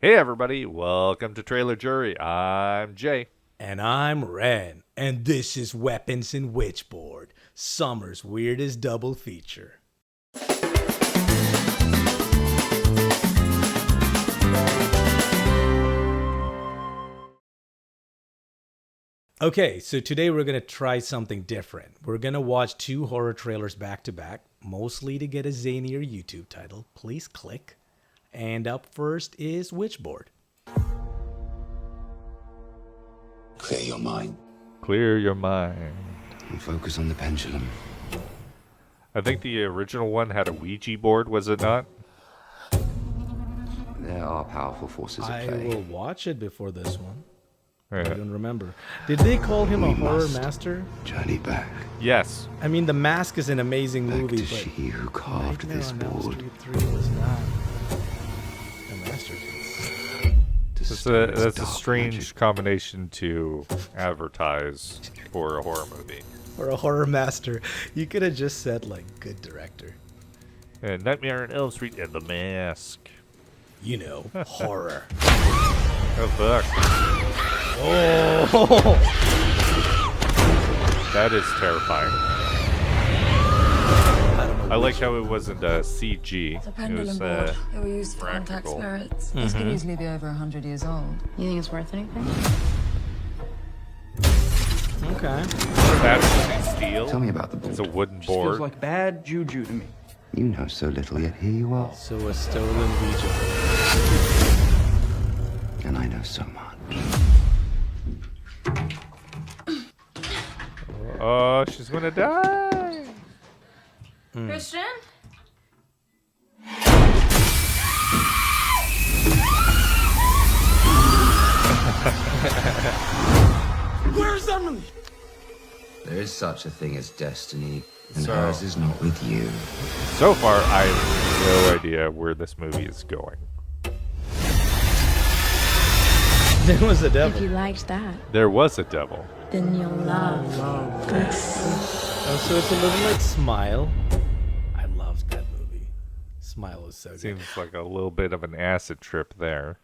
Hey everybody, welcome to Trailer Jury. I'm Jay. And I'm Ren, and this is Weapons and Witchboard, summer's weirdest double feature. Okay, so today we're going to try something different. We're going to watch two horror trailers back to back, mostly to get a zanier YouTube title. Please click. And up first is Witchboard. Clear your mind Clear your mind. and focus on the pendulum. I think the original one had a Ouija board, was it not? There are powerful forces at I play. will watch it before this one. I Yeah. don't remember. Did they call him a We horror must. master? Journey back, Yes. I mean, The Mask is an amazing back movie, to but she who carved Nightmare this on Elm board. Street 3 was not a masterpiece. That's a strange combination to advertise for a horror movie. Or a horror master. You could have just said, like, good director. And Nightmare on Elm Street and The Mask. You know, horror. Oh fuck. Oh! That is terrifying. I don't know. I like how it wasn't CG. The It pendulum was board. It was used for contact practical. spirits. This could easily be over 100 years old. You think it's worth anything? Okay. That's steel. Tell me about the It's a board. wooden Just feels board. like bad juju to me. You know so little, yet here you are. So a stolen Ouija. And I know so much. Oh, she's gonna die. Christian? There is such a thing as destiny, and So- hers is not with you. So far, I have no idea where this movie is going. There was a If devil. you liked that, There was a devil. then you'll love this. Oh, so it's a little like Smile. I loved that movie. Smile was so good. Seems like a little bit of an acid trip there.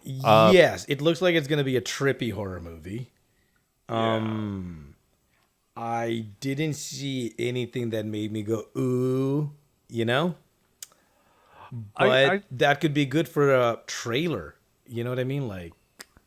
Yes, it looks like it's going to be a trippy horror movie. I didn't see anything that made me go ooh, you know? But I- that could be good for a trailer. You know what I mean? Like,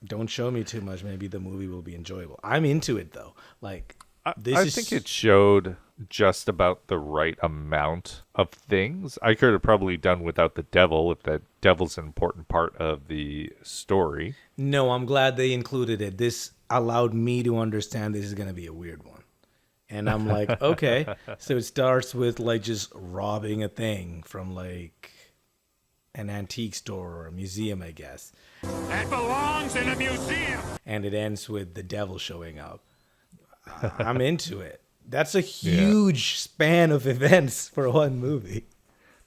don't show me too much. Maybe the movie will be enjoyable. I'm into it though. Like, I is think it showed just about the right amount of things. I could have probably done without the devil if that devil's an important part of the story. No, I'm glad they included it. This allowed me to understand this is going to be a weird one. And I'm like, okay. So it starts with like just robbing a thing from like an antique store or a museum, I guess. That belongs in a museum. And it ends with the devil showing up. I'm into it. That's a huge span of events for one movie.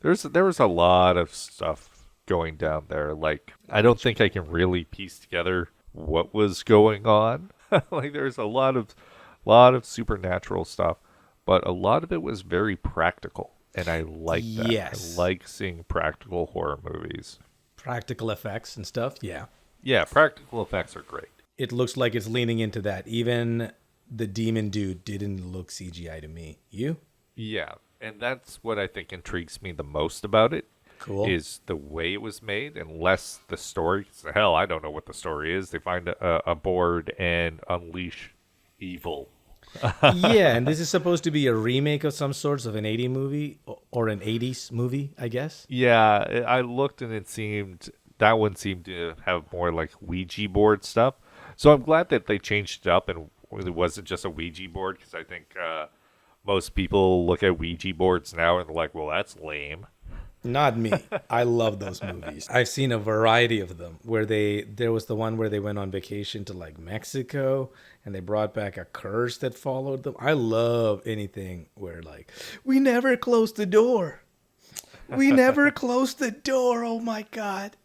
There was a lot of stuff going down there. Like, I don't think I can really piece together what was going on. Like, there's a lot of supernatural stuff, but a lot of it was very practical, and I like that. Yes. I like seeing practical horror movies. Practical effects and stuff, yeah. Yeah, practical effects are great. It looks like it's leaning into that. Even the demon dude didn't look CGI to me. You? Yeah, and that's what I think intrigues me the most about it. Cool. Is the way it was made, and less the story. 'Cause hell, I don't know what the story is. They find a board and unleash evil. Yeah, and this is supposed to be a remake of some sorts of an 80s movie or an 80s movie, I guess. Yeah, I looked and that one seemed to have more like Ouija board stuff. So I'm glad that they changed it up and it wasn't just a Ouija board, because I think most people look at Ouija boards now and they're like, well, that's lame. Not me. I love those movies. I've seen a variety of them where there was the one where they went on vacation to like Mexico and they brought back a curse that followed them. I love anything where like, we never closed the door. We never closed the door. Oh my God.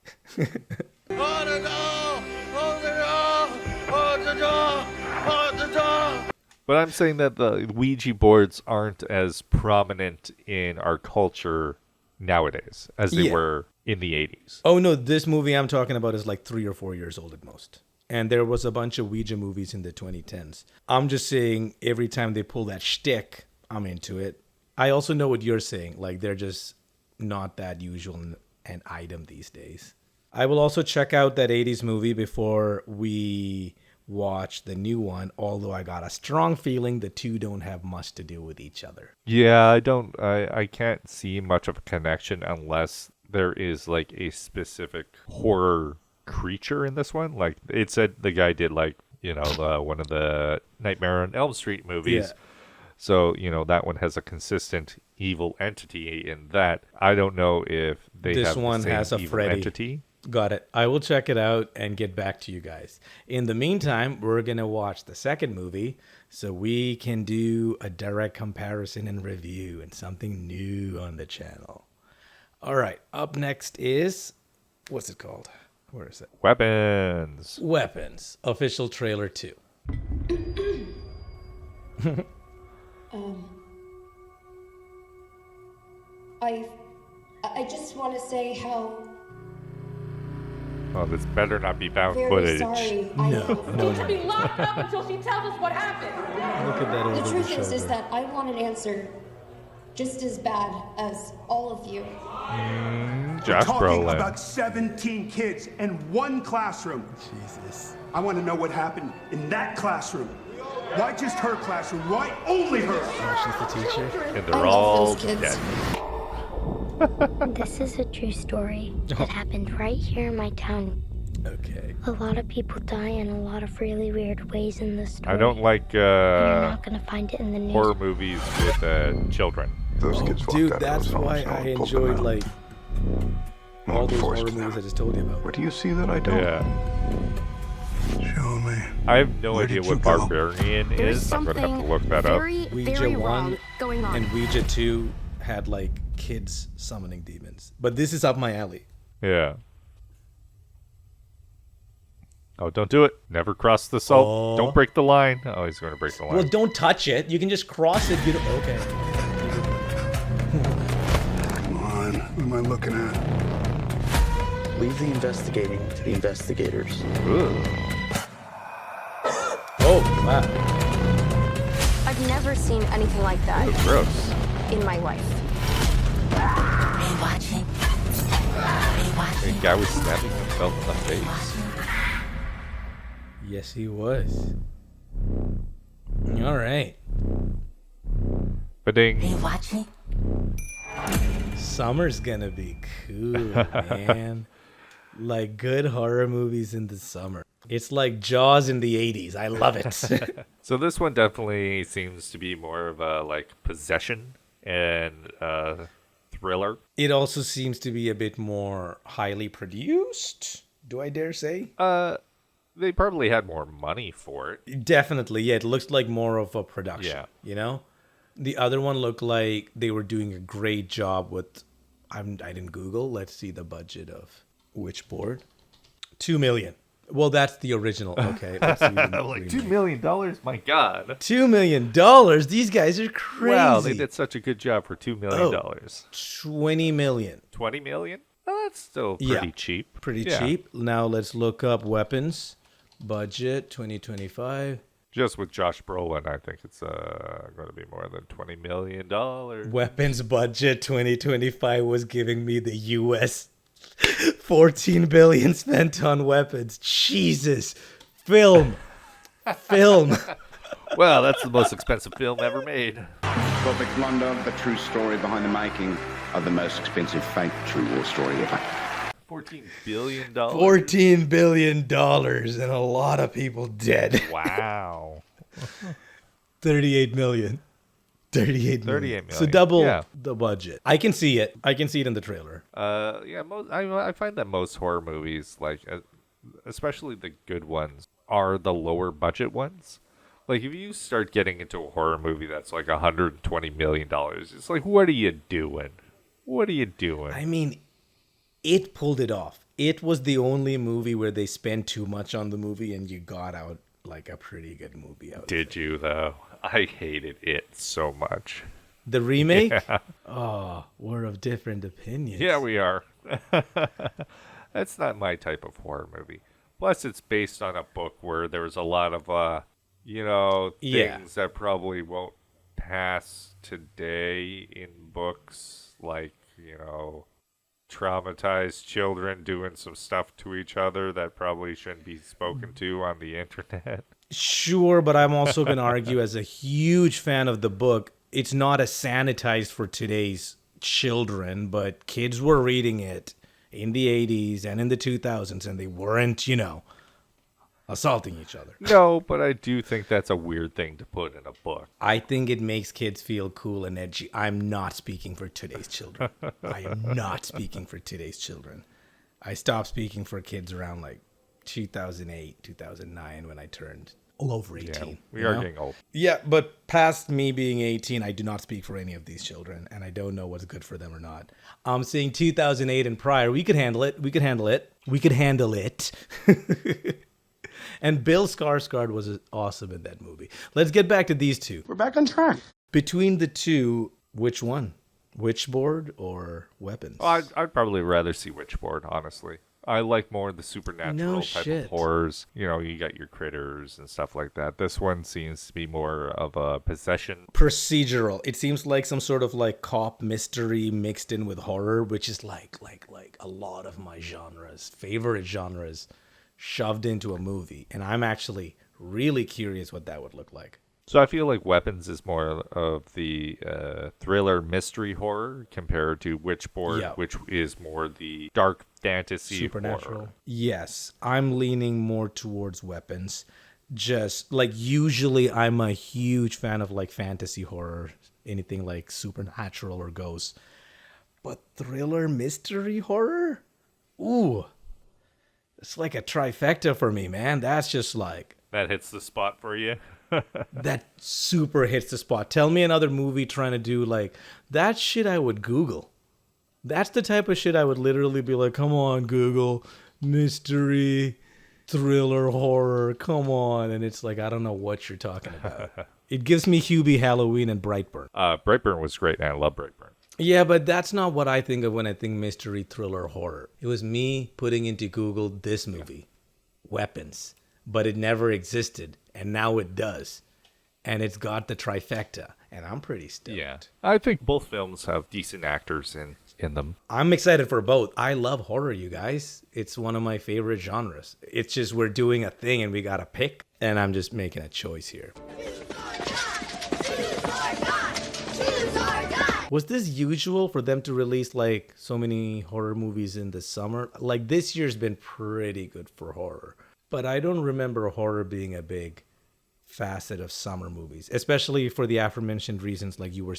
But I'm saying that the Ouija boards aren't as prominent in our culture nowadays as they Yeah. were in the 80s. Oh, no, this movie I'm talking about is like 3 or 4 years old at most. And there was a bunch of Ouija movies in the 2010s. I'm just saying every time they pull that shtick, I'm into it. I also know what you're saying. Like, they're just not that usual an item these days. I will also check out that 80s movie before we watch the new one, although I got a strong feeling the two don't have much to do with each other. Yeah, I can't see much of a connection unless there is like a specific horror creature in this one. Like it said the guy did like, one of the Nightmare on Elm Street movies. Yeah. So, that one has a consistent evil entity in that. I don't know if This have one the same has a evil Freddy. entity. Got it. I will check it out and get back to you guys. In the meantime, we're going to watch the second movie so we can do a direct comparison and review and something new on the channel. All right. Up next is, what's it called? Where is it? Weapons. Weapons. Official trailer 2. I just want to say how Oh, this better not be found very footage. sorry No. To be locked up until she tells us what happened. Look at that over The truth is shoulder. that I want an answer just as bad as all of you. Josh Talking Brolin. about 17 kids in one classroom. Jesus. I want to know what happened in that classroom. Why just her classroom? Why only her? Oh, she's the teacher. And I they're love all those kids. dead. This is a true story that happened right here in my town. Okay. A lot of people die in a lot of really weird ways in this story. I don't like You're not gonna find it in the news. horror movies with children. Those kids walked Dude, out of that's those why homes, I no one pulled them enjoyed out. like No all one those forced horror them. movies I just told you about. What do you see that I don't? Yeah. Show me. I have no Where idea did you what go? Barbarian There's is. I'm going to have to something look that up. very, Ouija very 1 wrong going on. and Ouija 2 had like kids summoning demons. But this is up my alley. Yeah. Oh, don't do it. Never cross the salt. Oh. Don't break the line. Oh, he's going to break the line. Well, don't touch it. You can just cross it. You don't, okay. Come on. What am I looking at? Leave the investigating to the investigators. Ooh. Oh, wow. I've never seen anything like that That's gross. in my life. The guy was stabbing himself in the face. Yes, he was. All right. Ba-ding. Summer's gonna be cool, man. Like good horror movies in the summer. It's like Jaws in the 80s. I love it. So this one definitely seems to be more of a like possession and thriller. It also seems to be a bit more highly produced. Do I dare say? They probably had more money for it. Definitely, yeah. It looks like more of a production. Yeah. You know, the other one looked like they were doing a great job with. I didn't Google. Let's see the budget of WITCHBOARD. $2 million. Well, that's the original. Okay, let's see the Like remake. $2 million? My God. $2 million. These guys are crazy. Wow, they did such a good job for $2 million. $20 million. 20 million? Oh, that's still pretty Yeah. cheap. Pretty Yeah. cheap. Now let's look up weapons. Budget 2025. Just with Josh Brolin, I think it's going to be more than $20 million. Weapons budget 2025 was giving me the US 14 billion spent on weapons. Jesus. Film. Well, that's the most expensive film ever made. Tropic Blunder, the true story behind the making of the most expensive fake true war story ever. $14 billion. $14 billion and a lot of people dead. Wow. 38 million. 38 million. So million. double Yeah. the budget. I can see it. I can see it in the trailer. Yeah, I find that most horror movies, like especially the good ones, are the lower budget ones. Like if you start getting into a horror movie that's like $120 million, it's like, what are you doing? What are you doing? I mean, it pulled it off. It was the only movie where they spent too much on the movie and you got out like a pretty good movie out. Did you though? I hated it so much. The remake? Yeah. Oh, we're of different opinions. Yeah, we are. That's not my type of horror movie. Plus, it's based on a book where there was a lot of, things that probably won't pass today in books, like, traumatized children doing some stuff to each other that probably shouldn't be spoken to on the internet. Sure, but I'm also going to argue, as a huge fan of the book, it's not as sanitized for today's children, but kids were reading it in the 80s and in the 2000s, and they weren't, assaulting each other. No, but I do think that's a weird thing to put in a book. I think it makes kids feel cool and edgy. I'm not speaking for today's children. I am not speaking for today's children. I stopped speaking for kids around like 2008, 2009 when I turned over 18. Yeah, we are getting old. Yeah, but past me being 18, I do not speak for any of these children, and I don't know what's good for them or not. I'm saying 2008 and prior, we could handle it. We could handle it. We could handle it. And Bill Skarsgård was awesome in that movie. Let's get back to these two. We're back on track. Between the two, which one? Witchboard or Weapons? Oh, I'd probably rather see Witchboard, honestly. I like more of the supernatural type of horrors. You got your critters and stuff like that. This one seems to be more of a possession. Procedural. It seems like some sort of like cop mystery mixed in with horror, which is like a lot of my favorite genres shoved into a movie. And I'm actually really curious what that would look like. So I feel like Weapons is more of the thriller mystery horror compared to Witchboard, which is more the dark fantasy supernatural horror. Yes, I'm leaning more towards Weapons. Just like usually I'm a huge fan of like fantasy horror, anything like supernatural or ghosts. But thriller mystery horror? Ooh. It's like a trifecta for me, man. That's just like... That hits the spot for you? That super hits the spot. Tell me another movie trying to do like... That shit I would Google. That's the type of shit I would literally be like, come on, Google. Mystery, thriller, horror. Come on. And it's like, I don't know what you're talking about. It gives me Hubie, Halloween, and Brightburn. Brightburn was great, and I love Brightburn. Yeah, but that's not what I think of when I think mystery, thriller, horror. It was me putting into Google this movie, Weapons, but it never existed, and now it does. And it's got the trifecta, and I'm pretty stoked. Yeah, I think both films have decent actors in them. I'm excited for both. I love horror, you guys. It's one of my favorite genres. It's just we're doing a thing, and we got to pick, and I'm just making a choice here. Was this usual for them to release like so many horror movies in the summer? Like this year's been pretty good for horror, but I don't remember horror being a big facet of summer movies, especially for the aforementioned reasons like you were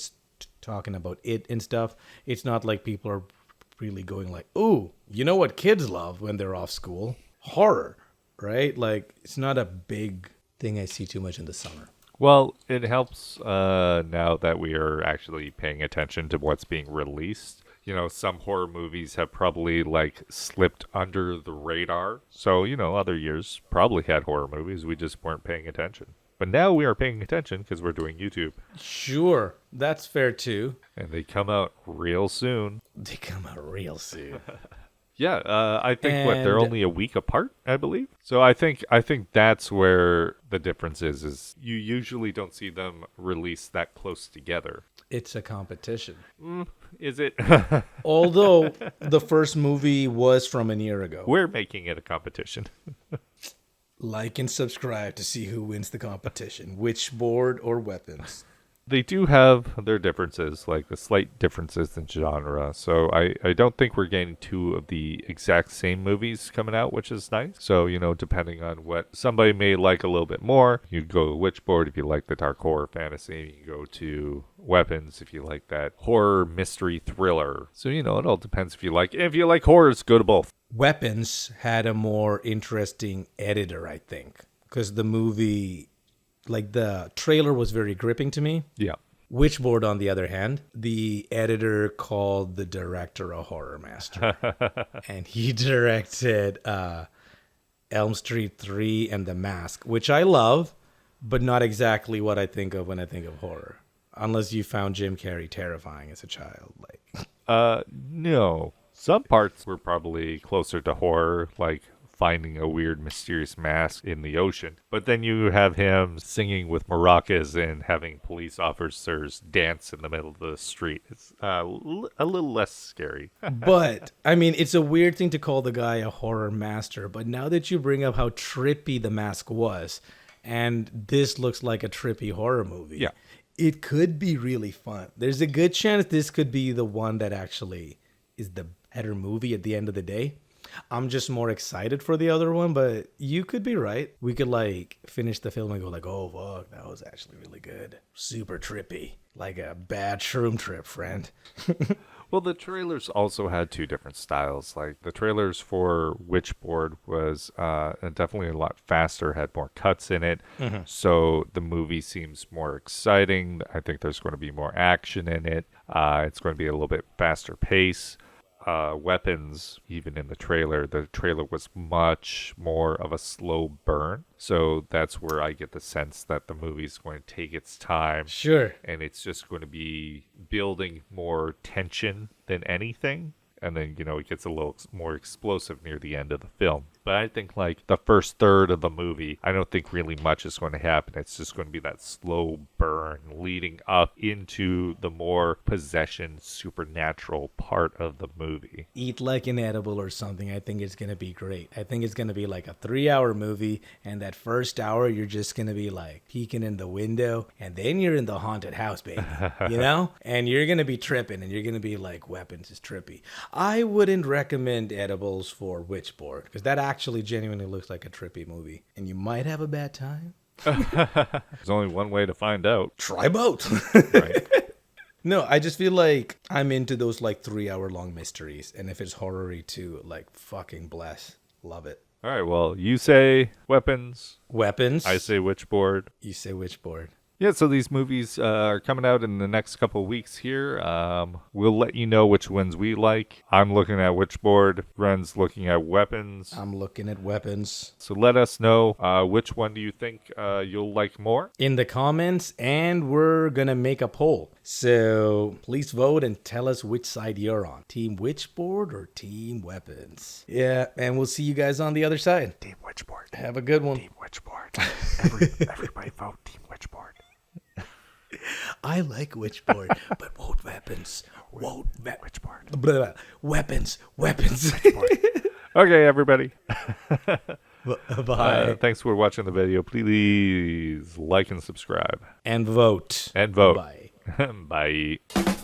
talking about it and stuff. It's not like people are really going like, ooh, you know what kids love when they're off school? Horror, right? Like it's not a big thing I see too much in the summer. Well, it helps now that we are actually paying attention to what's being released. Some horror movies have probably like slipped under the radar. So, other years probably had horror movies. We just weren't paying attention. But now we are paying attention because we're doing YouTube. Sure, that's fair too. And they come out real soon. Yeah, I think they're only a week apart, I believe. So I think that's where the difference is you usually don't see them released that close together. It's a competition. Is it? Although the first movie was from a year ago. We're making it a competition. Like and subscribe to see who wins the competition, Witchboard or Weapons. They do have their differences, like the slight differences in genre. So I don't think we're getting two of the exact same movies coming out, which is nice. So, depending on what somebody may like a little bit more, you go to Witchboard if you like the dark horror fantasy. You go to Weapons if you like that horror mystery thriller. So, it all depends if you like. If you like horrors, go to both. Weapons had a more interesting editor, I think, because the movie... Like the trailer was very gripping to me. Yeah. Witchboard, on the other hand, the editor called the director a horror master. And he directed Elm Street 3 and The Mask, which I love, but not exactly what I think of when I think of horror. Unless you found Jim Carrey terrifying as a child. No. Some parts were probably closer to horror, like finding a weird mysterious mask in the ocean. But then you have him singing with maracas and having police officers dance in the middle of the street. It's a little less scary. But, I mean, it's a weird thing to call the guy a horror master. But now that you bring up how trippy the mask was, and this looks like a trippy horror movie, yeah, it could be really fun. There's a good chance this could be the one that actually is the better movie at the end of the day. I'm just more excited for the other one, but you could be right. We could like finish the film and go like, oh fuck, that was actually really good. Super trippy. Like a bad shroom trip, friend. Well, the trailers also had two different styles. Like the trailers for Witchboard was definitely a lot faster, had more cuts in it. Mm-hmm. So the movie seems more exciting. I think there's going to be more action in it. It's going to be a little bit faster pace. Weapons, even in the trailer was much more of a slow burn. So that's where I get the sense that the movie's going to take its time. Sure. And it's just going to be building more tension than anything. And then, it gets a little more explosive near the end of the film. But I think like the first third of the movie, I don't think really much is going to happen. It's just going to be that slow burn leading up into the more possession, supernatural part of the movie. Eat like an edible or something. I think it's going to be great. I think it's going to be like a 3-hour movie. And that first hour, you're just going to be like peeking in the window. And then you're in the haunted house, baby. And you're going to be tripping. And you're going to be like, weapons is trippy. I wouldn't recommend edibles for Witchboard. Because that actually genuinely looks like a trippy movie. And you might have a bad time. There's only one way to find out. Try both. Right. No, I just feel like I'm into those like 3-hour long mysteries. And if it's horror-y too, like fucking bless. Love it. All right, well, you say weapons. Weapons. I say Witchboard. You say Witchboard. Yeah, so these movies are coming out in the next couple of weeks here. We'll let you know which ones we like. I'm looking at Witchboard. Ren's looking at Weapons. I'm looking at Weapons. So let us know which one do you think you'll like more? In the comments, and we're going to make a poll. So please vote and tell us which side you're on. Team Witchboard or Team Weapons? Yeah, and we'll see you guys on the other side. Team Witchboard. Have a good one. Team Witchboard. Everybody vote Team Witchboard. I like Witchboard, but vote Weapons. Vote Witchboard. Blah, blah. Weapons. Okay, everybody. Bye. Thanks for watching the video. Please like and subscribe. And vote. Bye. Bye. Bye.